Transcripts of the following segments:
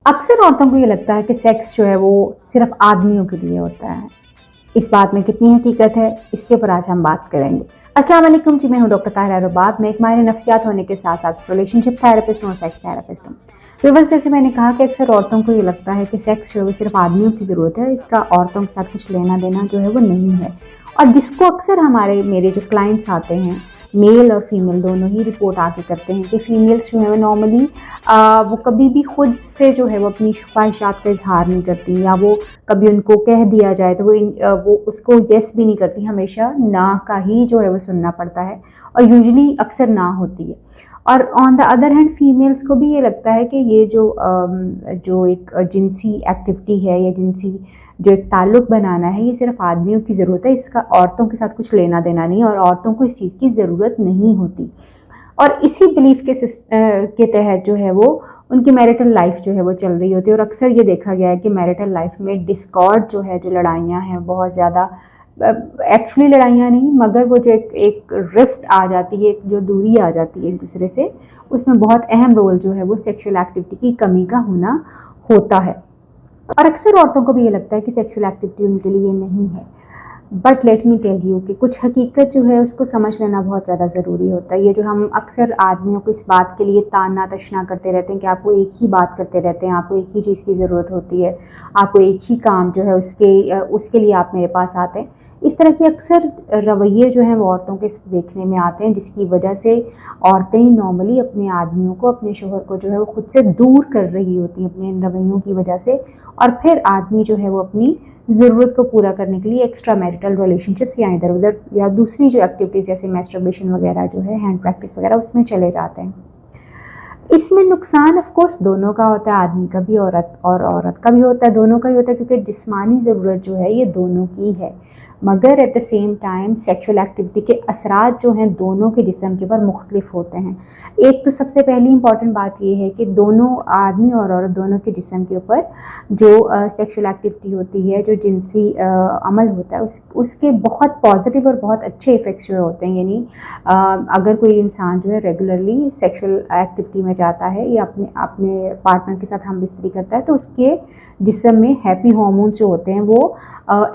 अक्सर औरतों को ये लगता है कि सेक्स जो है वो सिर्फ आदमियों के लिए होता है। इस बात में कितनी हकीकत है, इसके ऊपर आज हम बात करेंगे। अस्सलाम वालेकुम जी, मैं हूं डॉक्टर ताहिरा रुबाब। मैं एक माहिर नफ्सियात होने के साथ साथ रिलेशनशिप थेरेपिस्ट और सेक्स थेरेपिस्ट हूँ। व्यूअर्स, जैसे मैंने कहा कि अक्सर औरतों को ये लगता है कि सेक्स जो है सिर्फ आदमियों की ज़रूरत है, इसका औरतों के साथ कुछ लेना देना जो है वो नहीं है। और जिसको अक्सर मेरे जो क्लाइंट्स आते हैं, मेल और फीमेल दोनों ही रिपोर्ट आके करते हैं कि फीमेल्स जो है वो नॉर्मली वो कभी भी खुद से जो है वो अपनी ख्वाहिशात का इजहार नहीं करती, या वो कभी उनको कह दिया जाए तो वो उसको येस भी नहीं करती, हमेशा ना का ही जो है वो सुनना पड़ता है और यूजुअली अक्सर ना होती है। और on the other hand females को भी ये लगता है कि ये जो एक जिनसी एक्टिविटी है या जिनसी जो एक ताल्लुक बनाना है, ये सिर्फ आदमियों की ज़रूरत है, इसका औरतों के साथ कुछ लेना देना नहीं और औरतों को इस चीज़ की ज़रूरत नहीं होती। और इसी बिलीफ के तहत जो है वो उनकी मैरिटल लाइफ जो है वो चल रही होती है। और अक्सर ये देखा गया है कि मैरिटल लाइफ में डिस्कॉर्ड जो है, जो लड़ाइयाँ हैं बहुत ज़्यादा, एक्चुअली लड़ाइयाँ नहीं मगर वो जो एक रिफ्ट आ जाती है, एक जो दूरी आ जाती है एक दूसरे से, उसमें बहुत अहम रोल जो है वो सेक्सुअल एक्टिविटी की कमी का होना होता है। और अक्सर औरतों को भी ये लगता है कि सेक्सुअल एक्टिविटी उनके लिए नहीं है। But let me tell you कि कुछ हकीकत जो है उसको समझ लेना बहुत ज़्यादा ज़रूरी होता है। ये जो हम अक्सर आदमियों को इस बात के लिए ताना तशना करते रहते हैं कि आपको एक ही बात करते रहते हैं, आपको एक ही चीज़ की ज़रूरत होती है, आपको एक ही काम जो है उसके लिए आप मेरे पास आते हैं, इस तरह के अक्सर रवैये जो हैं वो औरतों के देखने में आते हैं, जिसकी वजह से औरतें नॉर्मली अपने आदमियों को, अपने शोहर को जो है वो खुद से दूर कर रही होती हैं अपने इन रवैयों की वजह से। और फिर आदमी जो है वो अपनी ज़रूरत को पूरा करने के लिए एक्स्ट्रा मैरिटल रिलेशनशिप्स या इधर उधर या दूसरी जो एक्टिविटीज़ जैसे मैस्टरबेशन वगैरह जो है, हैंड प्रैक्टिस वगैरह, उसमें चले जाते हैं। इसमें नुकसान ऑफ कोर्स दोनों का होता है, आदमी का भी औरत का भी होता है, दोनों का ही होता है, क्योंकि जिस्मानी ज़रूरत जो है ये दोनों की है। मगर at the same time sexual activity के असरात जो हैं दोनों के जिस्म के ऊपर मुख्तलिफ होते हैं। एक तो सबसे पहली इंपॉर्टेंट बात ये है कि दोनों आदमी और औरत दोनों के जिस्म के ऊपर जो सेक्सुअल एक्टिविटी होती है, जो जिनसी अमल होता है, उसके बहुत पॉजिटिव और बहुत अच्छे इफ़ेक्ट्स जो होते हैं। यानी अगर कोई इंसान जो है रेगुलरली सेक्सुअल एक्टिविटी में जाता है या अपने अपने पार्टनर के साथ हम बिस्तरी करता है, तो उसके जिस्म में हैप्पी हार्मोन्स जो होते हैं वो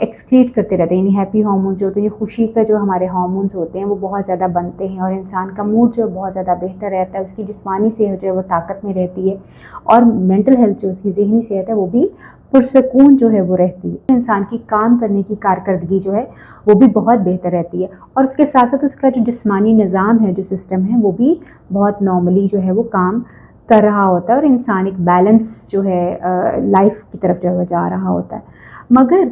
एक्सक्रीट करते रहते हैं। यानी हैप्पी हार्मोन्स जो होते हैं, खुशी का जो हमारे हार्मोन्स होते हैं वो बहुत ज़्यादा बनते हैं और इंसान का मूड जो बहुत ज़्यादा बेहतर रहता है, उसकी जिस्मानी सेहत जो है वो ताकत में रहती है और मेंटल हेल्थ जो उसकी ज़हनी सेहत है वो भी पुरसकून जो है वो रहती है। इंसान की काम करने की कारकर्दगी जो है वो भी बहुत बेहतर रहती है और उसके साथ साथ उसका जो जिस्मानी निज़ाम है, जो सिस्टम है, वो भी बहुत नॉर्मली जो है वो काम कर रहा होता है और इंसान एक बैलेंस जो है लाइफ की तरफ जो है जा रहा होता है। मगर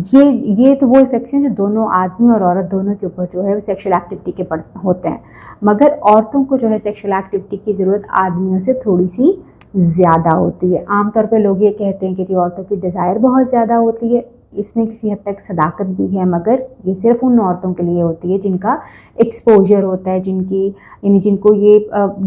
ये तो वो इफेक्ट्स हैं जो दोनों आदमी और औरत दोनों के ऊपर जो है वो सेक्सुअल एक्टिविटी के होते हैं। मगर औरतों को जो है सेक्सुअल एक्टिविटी की ज़रूरत आदमियों से थोड़ी सी ज़्यादा होती है। आमतौर पे लोग ये कहते हैं कि जी औरतों की डिज़ायर बहुत ज़्यादा होती है, इसमें किसी हद तक सदाकत भी है, मगर ये सिर्फ उन औरतों के लिए होती है जिनका एक्सपोजर होता है, यानी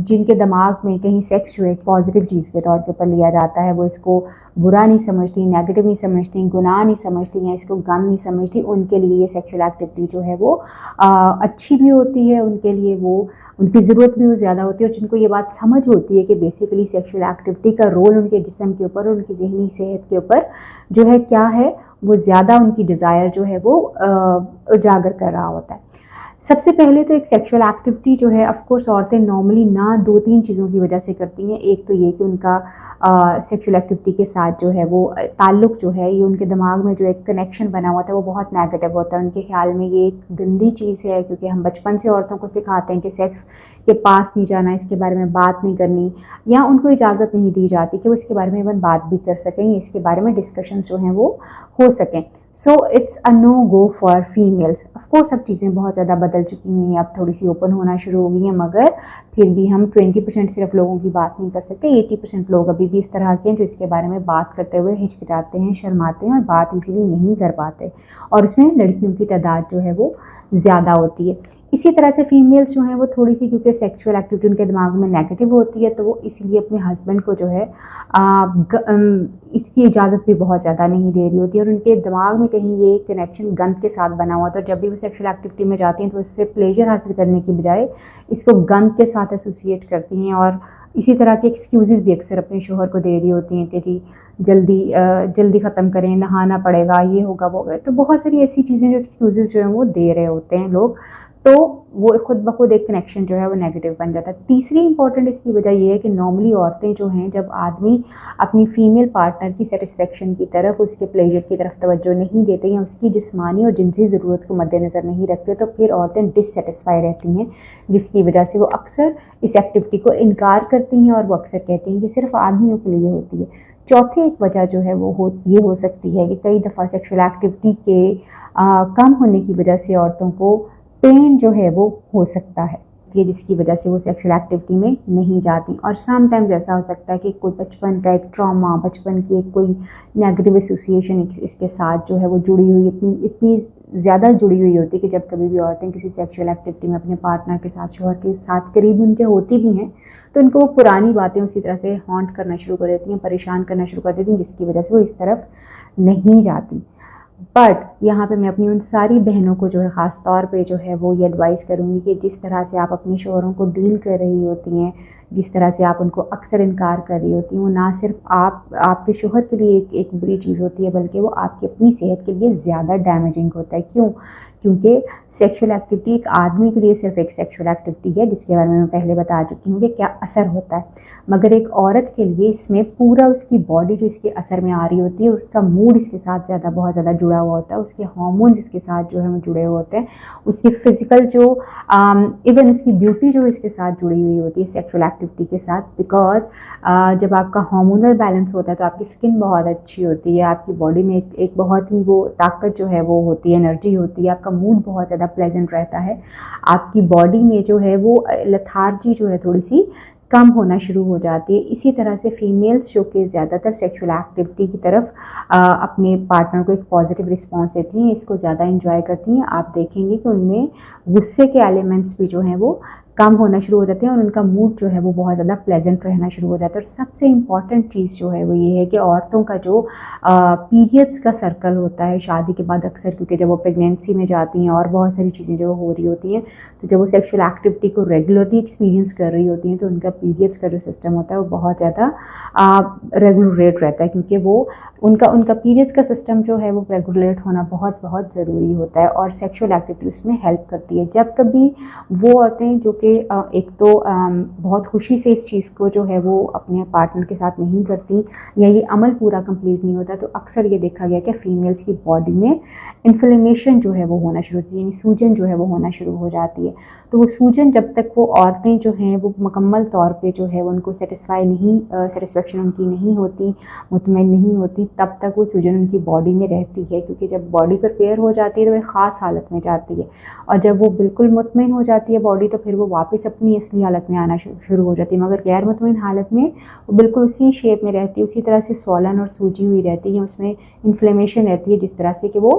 जिनके दिमाग में कहीं सेक्स जो है एक पॉजिटिव चीज़ के तौर के ऊपर लिया जाता है, वो इसको बुरा नहीं समझती, नेगेटिव नहीं समझती, गुनाह नहीं समझती या इसको गम नहीं समझती। उनके लिए ये सेक्सुअल एक्टिविटी जो है वो अच्छी भी होती है, उनके लिए वो उनकी ज़रूरत भी वो ज़्यादा होती है। और जिनको ये बात समझ होती है कि बेसिकली सेक्सुअल एक्टिविटी का रोल उनके जिस्म के ऊपर और उनकी ज़हनी सेहत के ऊपर जो है क्या है, वो ज़्यादा उनकी डिज़ायर जो है वो उजागर कर रहा होता है। सबसे पहले तो एक सेक्सुअल एक्टिविटी जो है, ऑफ कोर्स औरतें नॉर्मली ना 2-3 चीज़ों की वजह से करती हैं। एक तो ये कि उनका सेक्सुअल एक्टिविटी के साथ जो है वो ताल्लुक़ जो है, ये उनके दिमाग में जो एक कनेक्शन बना हुआ था वो बहुत नेगेटिव होता है। उनके ख्याल में ये एक गंदी चीज़ है, क्योंकि हम बचपन से औरतों को सिखाते हैं कि सेक्स के पास नहीं जाना, इसके बारे में बात नहीं करनी, या उनको इजाज़त नहीं दी जाती कि वो इसके बारे में इवन बात भी कर सकें, इसके बारे में डिस्कशंस जो हैं वो हो सकें। So it's a no go for females. Of course अब चीज़ें बहुत ज़्यादा बदल चुकी हैं, अब थोड़ी सी ओपन होना शुरू हो गई हैं, मगर फिर भी हम 20% सिर्फ लोगों की बात नहीं कर सकते। 80% लोग अभी भी इस तरह के हैं जो इसके बारे में बात करते हुए हिचकिचाते हैं, शर्माते हैं और बात इजीली नहीं कर पाते, और उसमें लड़कियों की तादाद जो है वो ज़्यादा होती है। इसी तरह से फीमेल्स जो हैं वो थोड़ी सी, क्योंकि सेक्सुअल एक्टिविटी उनके दिमाग में नेगेटिव होती है, तो वो इसीलिए अपने हस्बैंड को जो है इसकी इजाज़त भी बहुत ज़्यादा नहीं दे रही होती है और उनके दिमाग में कहीं ये कनेक्शन गंद के साथ बना हुआ था। तो जब भी वो सेक्सुअल एक्टिविटी में जाती हैं तो उससे प्लेजर हासिल करने की बजाय इसको गंद के साथ एसोसिएट करती हैं और इसी तरह के एक्सक्यूज़ेस भी अक्सर अपने शोहर को दे रही होती हैं कि जी जल्दी ख़त्म करें, नहाना पड़ेगा, ये होगा वो होगा। तो बहुत सारी ऐसी चीज़ें जो एक्सक्यूज़ेस जो हैं वो दे रहे होते हैं लोग, तो वो खुद ब खुद एक कनेक्शन जो है वो नेगेटिव बन जाता है। तीसरी इंपॉर्टेंट इसकी वजह ये है कि नॉर्मली औरतें जो हैं, जब आदमी अपनी फीमेल पार्टनर की सेटिस्फेक्शन की तरफ, उसके प्लेजर की तरफ तवज्जो नहीं देते या उसकी जिस्मानी और जिनसी ज़रूरत को मद्देनज़र नहीं रखते, तो फिर औरतें डिससेटिस्फाई रहती हैं, जिसकी वजह से वो अक्सर इस एक्टिविटी को इनकार करती हैं और वो अक्सर कहती हैं कि सिर्फ आदमियों के लिए होती है। चौथी एक वजह जो है वो ये हो सकती है कि कई दफ़ा सेक्सुअल एक्टिविटी के कम होने की वजह से औरतों को पेन जो है वो हो सकता है, कि जिसकी वजह से वो सेक्सुअल एक्टिविटी में नहीं जाती। और समटाइम्स ऐसा हो सकता है कि कोई बचपन का एक ट्रॉमा, बचपन की एक कोई नेगेटिव एसोसिएशन इसके साथ जो है वो जुड़ी हुई, इतनी ज़्यादा जुड़ी हुई होती है कि जब कभी भी औरतें किसी सेक्सुअल एक्टिविटी में अपने पार्टनर के साथ, शौहर के साथ करीब उनके होती भी हैं, तो उनको वो पुरानी बातें उसी तरह से हॉन्ट करना शुरू कर देती हैं, परेशान करना शुरू कर देती हैं, जिसकी वजह से वो इस तरफ नहीं जाती। बट यहाँ पे मैं अपनी उन सारी बहनों को जो है ख़ास तौर पे जो है वो ये एडवाइस करूँगी कि जिस तरह से आप अपने शौहरों को डील कर रही होती हैं, जिस तरह से आप उनको अक्सर इनकार कर रही होती हैं, वो ना सिर्फ आपके शौहर के लिए एक बुरी चीज़ होती है, बल्कि वो आपकी अपनी सेहत के लिए ज़्यादा डैमेजिंग होता है। क्यों? क्योंकि सेक्सुअल एक्टिविटी एक आदमी के लिए सिर्फ एक सेक्सुअल एक्टिविटी है, जिसके बारे में मैं पहले बता चुकी हूँ कि क्या असर होता है, मगर एक औरत के लिए इसमें पूरा उसकी बॉडी जो इसके असर में आ रही होती है, उसका मूड इसके साथ बहुत ज़्यादा जुड़ा हुआ होता है, उसके हार्मोन्स इसके साथ जो है वो जुड़े हुए होते हैं, उसकी फ़िज़िकल जो इवन उसकी ब्यूटी जो इसके साथ जुड़ी हुई होती है सेक्सुअल एक्टिविटी के साथ। बिकॉज जब आपका हार्मोनल बैलेंस होता है तो आपकी स्किन बहुत अच्छी होती है, आपकी बॉडी में एक बहुत ही वो ताकत जो है वो होती है, एनर्जी होती है, आपका मूड बहुत ज़्यादा प्लेजेंट रहता है, आपकी बॉडी में जो है वो लेथार्जी जो है थोड़ी सी कम होना शुरू हो जाती है। इसी तरह से फीमेल्स जो कि ज़्यादातर सेक्सुअल एक्टिविटी की तरफ अपने पार्टनर को एक पॉजिटिव रिस्पॉन्स देती हैं, इसको ज़्यादा एंजॉय करती हैं। आप देखेंगे कि उनमें गुस्से के एलिमेंट्स भी जो हैं वो कम होना शुरू हो जाते हैं और उनका मूड जो है वो बहुत ज़्यादा प्लेजेंट रहना शुरू हो जाता है। और सबसे इम्पॉर्टेंट चीज़ जो है वो ये है कि औरतों का जो पीरियड्स का सर्कल होता है शादी के बाद अक्सर, क्योंकि जब वो प्रेगनेंसी में जाती हैं और बहुत सारी चीज़ें जो हो रही होती हैं, तो जब वो सेक्सुअल एक्टिविटी को रेगुलरली एक्सपीरियंस कर रही होती हैं, तो उनका पीरियड्स का जो सिस्टम होता है वो बहुत ज़्यादा रेगुलेट रहता है, क्योंकि वो उनका पीरियड्स का सिस्टम जो है वो रेगुलेट होना बहुत बहुत ज़रूरी होता है और सेक्सुअल एक्टिविटी उसमें हेल्प करती है। जब कभी वो औरतें जो कि एक तो बहुत खुशी से इस चीज़ को जो है वो अपने पार्टनर के साथ नहीं करती या ये अमल पूरा कंप्लीट नहीं होता, तो अक्सर ये देखा गया कि फीमेल्स की बॉडी में इन्फ्लेमेशन जो है वो होना शुरू होती है, यानी सूजन जो है वो होना शुरू हो जाती है। तो वो सूजन जब तक वो औरतें जो हैं वो मुकम्मल तौर पे जो है उनको सेटिस्फेक्शन उनकी नहीं होती, मुतमईन नहीं होती, तब तक वो सूजन उनकी बॉडी में रहती है, क्योंकि जब बॉडी प्रिपेयर हो जाती है तो वह ख़ास हालत में जाती है और जब वो बिल्कुल मुतमईन हो जाती है बॉडी, तो फिर वो वापस अपनी असली हालत में आना शुरू हो जाती है। मगर गैर मुतमईन हालत में वो बिल्कुल उसी शेप में रहती है, उसी तरह से स्वॉलन और सूजी हुई रहती है, उसमें इन्फ्लेमेशन रहती है, जिस तरह से कि वो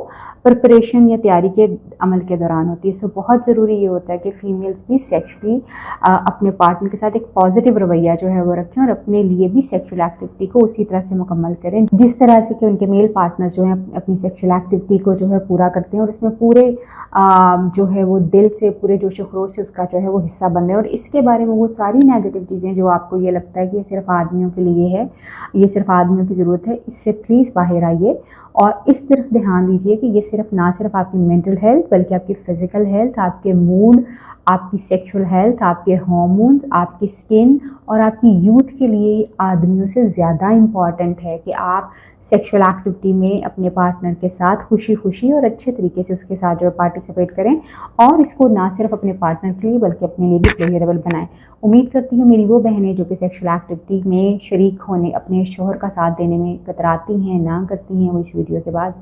प्रिपरेशन या तैयारी के अमल के दौरान होती है। सो बहुत ज़रूरी ये होता है कि फीमेल्स भी सेक्सुअली अपने पार्टनर के साथ एक पॉजिटिव रवैया जो है वो रखें और अपने लिए भी सेक्सुअल एक्टिविटी को उसी तरह से मुकम्मल करें जिस तरह से कि उनके मेल पार्टनर जो है अपनी सेक्सुअल एक्टिविटी को जो है पूरा करते हैं और इसमें पूरे जो है वो दिल से, पूरे जोश खरोश से उसका जो है वो हिस्सा बन रहे हैं। और इसके बारे में वो सारी नेगेटिव चीज़ें जो आपको ये लगता है कि ये सिर्फ आदमियों के लिए है, ये सिर्फ आदमियों की ज़रूरत है, इससे प्लीज़ बाहर आइए और इस तरफ ध्यान दीजिए कि ये सिर्फ ना सिर्फ आपकी मेंटल हेल्थ बल्कि आपकी फ़िज़िकल हेल्थ, आपके मूड, आपकी सेक्सुअल हेल्थ, आपके हार्मोन्स, आपकी स्किन और आपकी यूथ के लिए आदमियों से ज़्यादा इम्पॉर्टेंट है कि आप सेक्सुअल एक्टिविटी में अपने पार्टनर के साथ खुशी खुशी और अच्छे तरीके से उसके साथ जो पार्टिसिपेट करें और इसको ना सिर्फ अपने पार्टनर के लिए बल्कि अपने लिए भी प्लेजरेबल बनाएं। उम्मीद करती हूँ मेरी वो बहनें जो कि सेक्सुअल एक्टिविटी में शरीक होने, अपने शौहर का साथ देने में कतराती हैं, ना करती हैं, वो इस वीडियो के बाद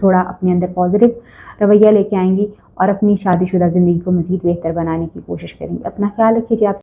थोड़ा अपने अंदर पॉजिटिव रवैया लेके आएंगी और अपनी शादीशुदा ज़िंदगी को मज़ीद बेहतर बनाने की कोशिश करेंगी। अपना ख्याल रखिए जी। आप